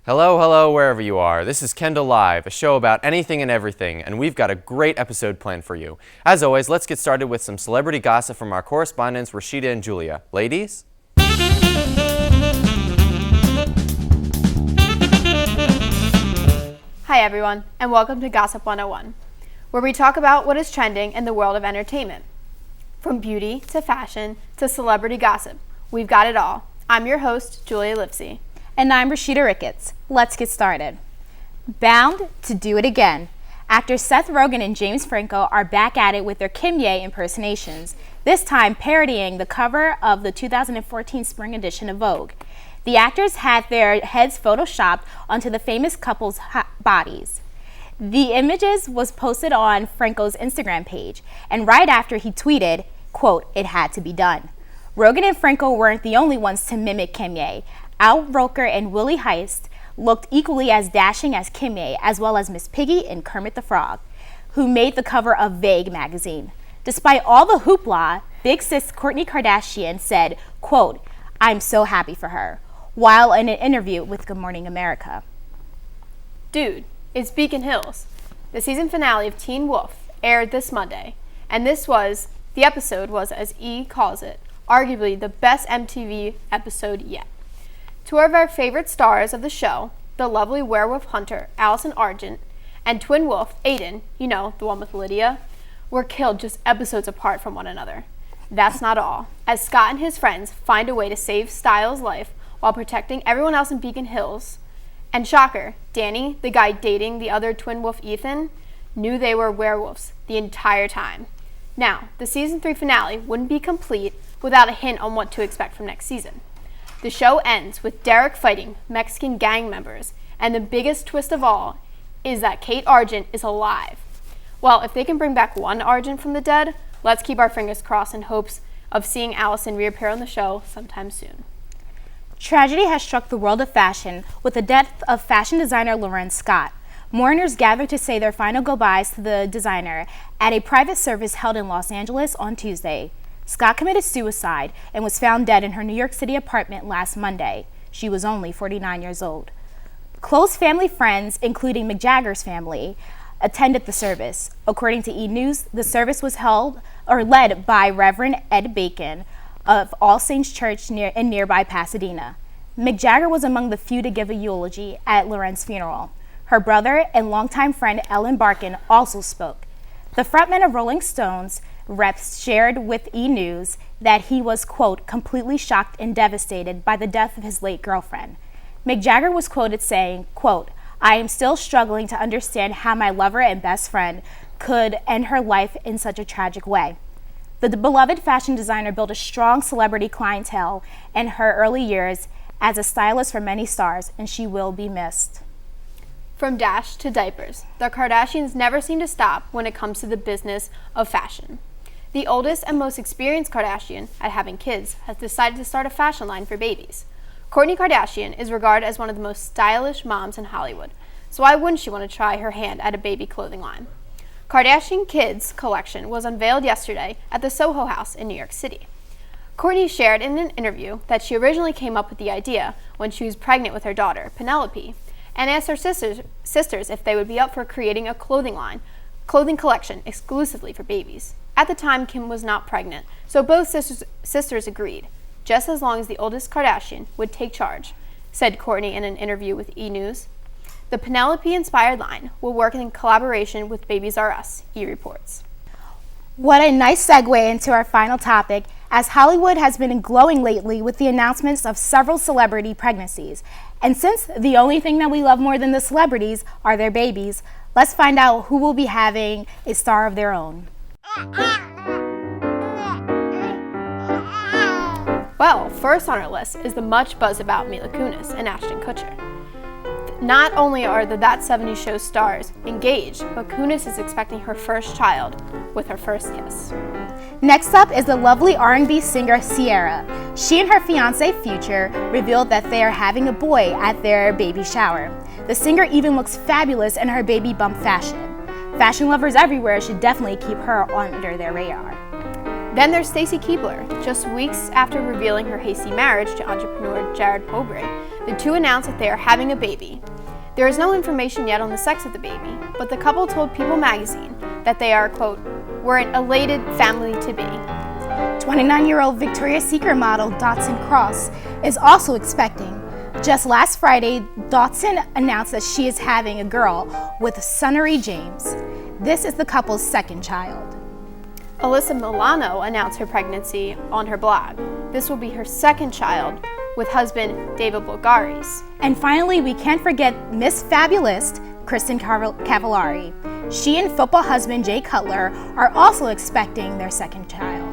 Hello, hello, wherever you are. This is Kendall Live, a show about anything and everything, and we've got a great episode planned for you. As always, let's get started with some celebrity gossip from our correspondents, Rashida and Julia. Ladies? Hi everyone, and welcome to Gossip 101, where we talk about what is trending in the world of entertainment. From beauty to fashion to celebrity gossip, we've got it all. I'm your host, Julia Lipsy. And I'm Rashida Ricketts. Let's get started. Bound to do it again. Actors Seth Rogen and James Franco are back at it with their Kim Ye impersonations, this time parodying the cover of the 2014 spring edition of Vogue. The actors had their heads photoshopped onto the famous couple's bodies. The images was posted on Franco's Instagram page, and right after he tweeted, quote, "It had to be done." Rogen and Franco weren't the only ones to mimic Kim Ye. Al Roker and Willie Heist looked equally as dashing as Kim Ye, as well as Miss Piggy and Kermit the Frog, who made the cover of Vogue magazine. Despite all the hoopla, big sis Kourtney Kardashian said, quote, "I'm so happy for her," while in an interview with Good Morning America. Dude, it's Beacon Hills. The season finale of Teen Wolf aired this Monday, and the episode was, as E calls it, arguably the best MTV episode yet. Two of our favorite stars of the show, the lovely werewolf hunter Allison Argent and twin wolf Aiden, you know, the one with Lydia, were killed just episodes apart from one another. That's not all, as Scott and his friends find a way to save Styles' life while protecting everyone else in Beacon Hills. And shocker, Danny, the guy dating the other twin wolf Ethan, knew they were werewolves the entire time. Now, the season 3 finale wouldn't be complete without a hint on what to expect from next season. The show ends with Derek fighting Mexican gang members, and the biggest twist of all is that Kate Argent is alive. Well, if they can bring back one Argent from the dead, let's keep our fingers crossed in hopes of seeing Allison reappear on the show sometime soon. Tragedy has struck the world of fashion with the death of fashion designer Lauren Scott. Mourners gathered to say their final goodbyes to the designer at a private service held in Los Angeles on Tuesday. Scott committed suicide and was found dead in her New York City apartment last Monday. She was only 49 years old. Close family friends, including Mick Jagger's family, attended the service. According to E! News, the service was led by Reverend Ed Bacon of All Saints Church in nearby Pasadena. Mick Jagger was among the few to give a eulogy at Lauren's funeral. Her brother and longtime friend Ellen Barkin also spoke. The frontman of Rolling Stones reps shared with E! News that he was, quote, completely shocked and devastated by the death of his late girlfriend. Mick Jagger was quoted saying, quote, "I am still struggling to understand how my lover and best friend could end her life in such a tragic way." The beloved fashion designer built a strong celebrity clientele in her early years as a stylist for many stars, and she will be missed. From Dash to diapers, the Kardashians never seem to stop when it comes to the business of fashion. The oldest and most experienced Kardashian at having kids has decided to start a fashion line for babies. Kourtney Kardashian is regarded as one of the most stylish moms in Hollywood, so why wouldn't she want to try her hand at a baby clothing line? Kardashian Kids collection was unveiled yesterday at the Soho House in New York City. Kourtney shared in an interview that she originally came up with the idea when she was pregnant with her daughter, Penelope, and asked her sisters if they would be up for creating a clothing collection exclusively for babies. At the time, Kim was not pregnant, so both sisters agreed, just as long as the oldest Kardashian would take charge, said Kourtney in an interview with E! News. The Penelope-inspired line will work in collaboration with Babies R Us, E! reports. What a nice segue into our final topic, as Hollywood has been glowing lately with the announcements of several celebrity pregnancies. And since the only thing that we love more than the celebrities are their babies, let's find out who will be having a star of their own. Well, first on our list is the much buzz about Mila Kunis and Ashton Kutcher. Not only are the That 70s Show stars engaged, but Kunis is expecting her first child with her first kiss. Next up is the lovely R&B singer Ciara. She and her fiancé Future revealed that they are having a boy at their baby shower. The singer even looks fabulous in her baby bump fashion. Fashion lovers everywhere should definitely keep her under their radar. Then there's Stacy Keibler. Just weeks after revealing her hasty marriage to entrepreneur Jared Pobre, the two announced that they are having a baby. There is no information yet on the sex of the baby, but the couple told People magazine that they are, quote, "we're an elated family to be." 29-year-old Victoria's Secret model Dotson Cross is also expecting. Just last Friday, Dotson announced that she is having a girl with Sunnery James. This is the couple's second child. Alyssa Milano announced her pregnancy on her blog. This will be her second child with husband David Bulgaris. And finally, we can't forget Miss Fabulous Kristen Cavallari. She and football husband Jay Cutler are also expecting their second child,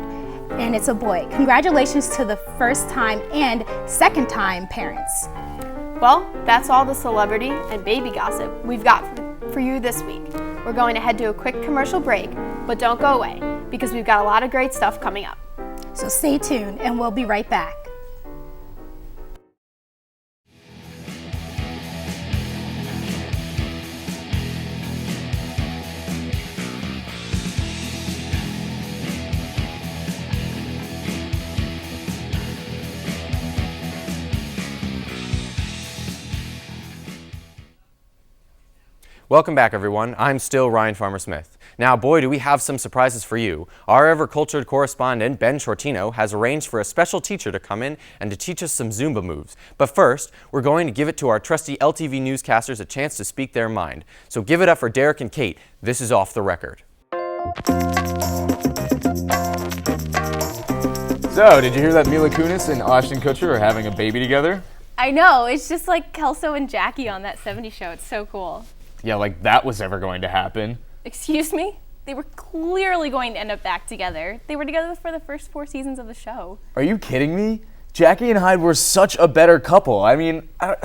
and it's a boy. Congratulations to the first-time and second-time parents. Well, that's all the celebrity and baby gossip we've got for you this week. We're going to head to a quick commercial break, but don't go away because we've got a lot of great stuff coming up. So stay tuned, and we'll be right back. Welcome back, everyone. I'm still Ryan Farmer-Smith. Now, boy, do we have some surprises for you. Our ever-cultured correspondent, Ben Shortino, has arranged for a special teacher to come in and to teach us some Zumba moves. But first, we're going to give it to our trusty LTV newscasters a chance to speak their mind. So give it up for Derek and Kate. This is Off the Record. So, did you hear that Mila Kunis and Ashton Kutcher are having a baby together? I know, it's just like Kelso and Jackie on that 70s show. It's so cool. Yeah, like that was ever going to happen. Excuse me? They were clearly going to end up back together. They were together for the first 4 seasons of the show. Are you kidding me? Jackie and Hyde were such a better couple. I mean, are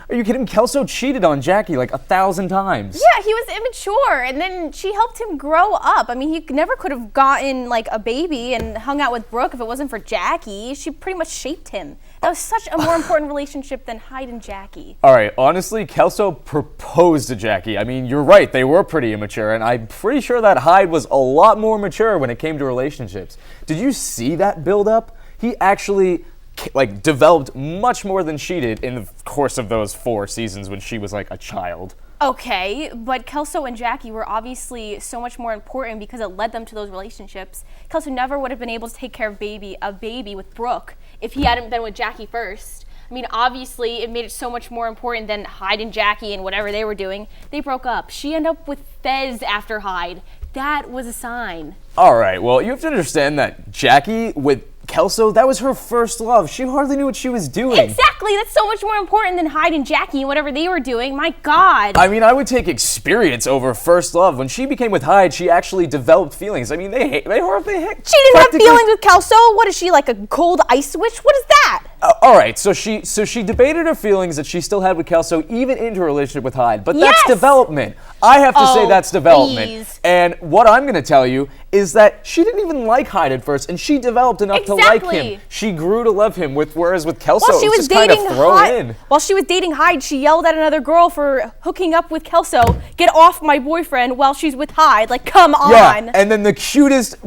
you kidding? Kelso cheated on Jackie like 1,000 times. Yeah, he was immature, and then she helped him grow up. I mean, he never could have gotten like a baby and hung out with Brooke if it wasn't for Jackie. She pretty much shaped him. That was such a more important relationship than Hyde and Jackie. All right, honestly, Kelso proposed to Jackie. I mean, you're right, they were pretty immature, and I'm pretty sure that Hyde was a lot more mature when it came to relationships. Did you see that build-up? He actually developed much more than she did in the course of those 4 seasons when she was like a child. Okay, but Kelso and Jackie were obviously so much more important because it led them to those relationships. Kelso never would have been able to take care of a baby with Brooke if he hadn't been with Jackie first. I mean, obviously, it made it so much more important than Hyde and Jackie and whatever they were doing. They broke up. She ended up with Fez after Hyde. That was a sign. All right, well, you have to understand that Jackie with Kelso, that was her first love. She hardly knew what she was doing. Exactly. That's so much more important than Hyde and Jackie and whatever they were doing. My God. I mean, I would take experience over first love. When she became with Hyde, she actually developed feelings. I mean, they She didn't have feelings with Kelso. What is she, like a cold ice switch? What is that? All right, so she debated her feelings that she still had with Kelso, even into her relationship with Hyde. But that's development. I have to say that's development. Please. And what I'm going to tell you is that she didn't even like Hyde at first, and she developed enough to like him. She grew to love him. Whereas with Kelso, it was just kind of thrown in. While she was dating Hyde, she yelled at another girl for hooking up with Kelso. Get off my boyfriend while she's with Hyde. Like, come on. Yeah, and then the cutest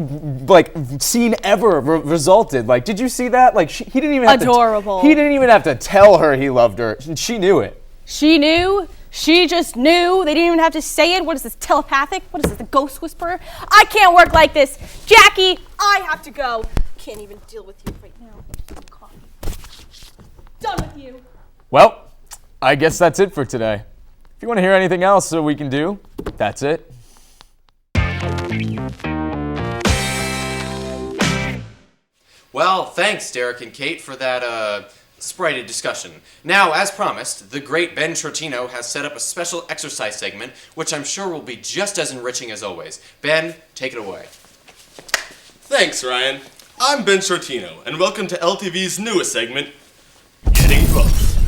scene ever resulted. Like, did you see that? Like, he didn't even have adorable. He didn't even have to tell her he loved her. She knew it. She knew. She just knew. They didn't even have to say it. What is this, telepathic? What is this, the ghost whisperer? I can't work like this. Jackie, I have to go. Can't even deal with you right now. Coffee. Done with you. Well, I guess that's it for today. If you want to hear anything else that we can do, that's it. Well, thanks, Derek and Kate, for that spirited discussion. Now, as promised, the great Ben Shortino has set up a special exercise segment, which I'm sure will be just as enriching as always. Ben, take it away. Thanks, Ryan. I'm Ben Shortino, and welcome to LTV's newest segment, Getting Buff.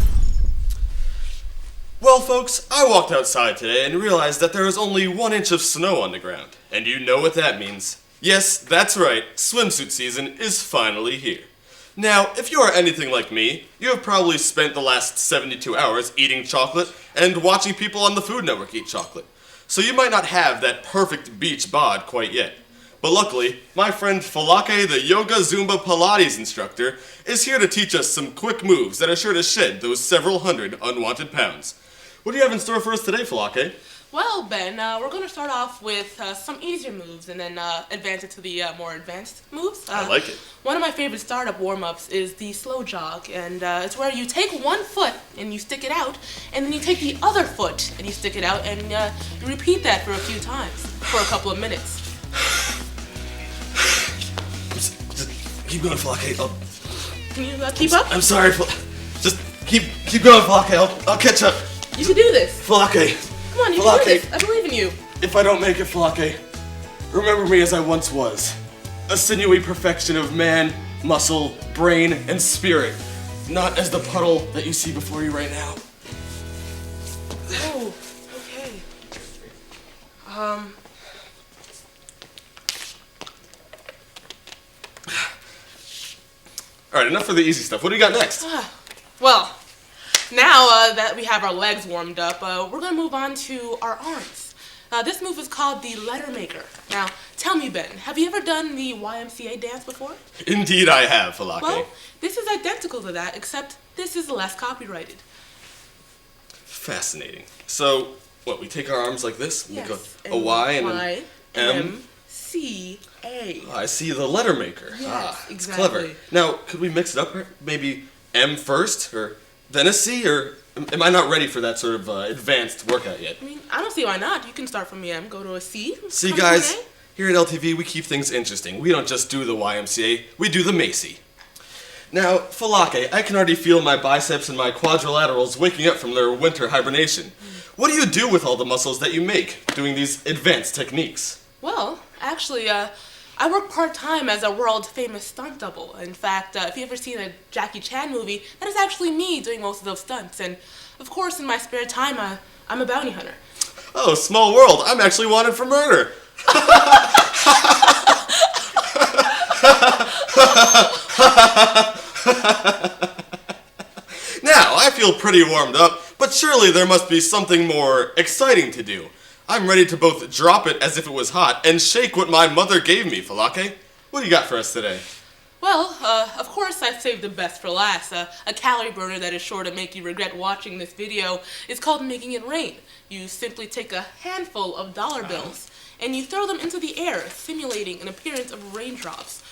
Well, folks, I walked outside today and realized that there is only 1 inch of snow on the ground. And you know what that means. Yes, that's right, swimsuit season is finally here. Now, if you are anything like me, you have probably spent the last 72 hours eating chocolate and watching people on the Food Network eat chocolate. So you might not have that perfect beach bod quite yet. But luckily, my friend Falake, the Yoga Zumba Pilates instructor, is here to teach us some quick moves that are sure to shed those several hundred unwanted pounds. What do you have in store for us today, Falake? Well, Ben, we're going to start off with some easier moves and then advance it to the more advanced moves. I like it. One of my favorite startup warm-ups is the slow jog, and it's where you take one foot and you stick it out, and then you take the other foot and you stick it out, and you repeat that for a few times, for a couple of minutes. Just keep going, Falake. Can you keep up? I'm sorry, just keep going, Falake. I'll catch up. You can do this. Falake. Come on, you Falake. can do this. I believe in you. If I don't make it, Falake, remember me as I once was. A sinewy perfection of man, muscle, brain, and spirit. Not as the puddle that you see before you right now. Oh, okay. Alright, enough for the easy stuff. What do you got next? Well, now that we have our legs warmed up, we're going to move on to our arms. This move is called the letter maker. Now, tell me, Ben, have you ever done the YMCA dance before? Indeed I have, Falake. Well, this is identical to that, except this is less copyrighted. Fascinating. So, what, we take our arms like this? Yes. Make a Y and an Y, M? C-A. Oh, I see, the letter maker. Yes, It's exactly. clever. Now, could we mix it up? Maybe M first, or then a C, or am I not ready for that sort of advanced workout yet? I mean, I don't see why not. You can start from the M, go to a C. See, come to guys, an A. here at LTV, we keep things interesting. We don't just do the YMCA, we do the Macy. Now, Falake, I can already feel my biceps and my quadrilaterals waking up from their winter hibernation. What do you do with all the muscles that you make doing these advanced techniques? Well, actually, I work part-time as a world-famous stunt double. In fact, if you've ever seen a Jackie Chan movie, that is actually me doing most of those stunts. And, of course, in my spare time, I'm a bounty hunter. Oh, small world, I'm actually wanted for murder. Now, I feel pretty warmed up, but surely there must be something more exciting to do. I'm ready to both drop it as if it was hot and shake what my mother gave me, Falake. What do you got for us today? Well, of course I've saved the best for last. A calorie burner that is sure to make you regret watching this video is called making it rain. You simply take a handful of dollar bills and you throw them into the air, simulating an appearance of raindrops.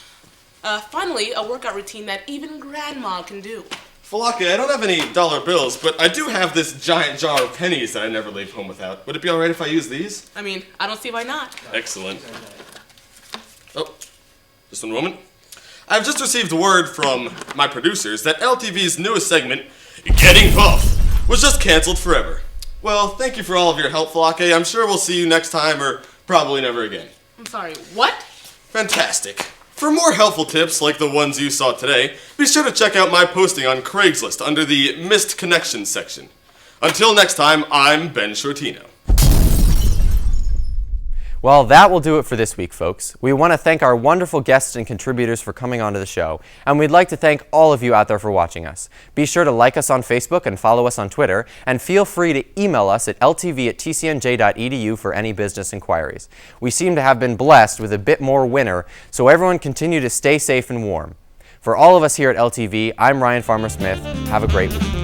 Finally, a workout routine that even grandma can do. Falake, I don't have any dollar bills, but I do have this giant jar of pennies that I never leave home without. Would it be alright if I use these? I mean, I don't see why not. Excellent. Oh, just one moment. I've just received word from my producers that LTV's newest segment, Getting Puff, was just canceled forever. Well, thank you for all of your help, Falake. I'm sure we'll see you next time, or probably never again. I'm sorry, what? Fantastic. For more helpful tips like the ones you saw today, be sure to check out my posting on Craigslist under the Missed Connections section. Until next time, I'm Ben Shortino. Well, that will do it for this week, folks. We want to thank our wonderful guests and contributors for coming onto the show, and we'd like to thank all of you out there for watching us. Be sure to like us on Facebook and follow us on Twitter, and feel free to email us at ltv@tcnj.edu for any business inquiries. We seem to have been blessed with a bit more winter, so everyone continue to stay safe and warm. For all of us here at LTV, I'm Ryan Farmer Smith. Have a great week.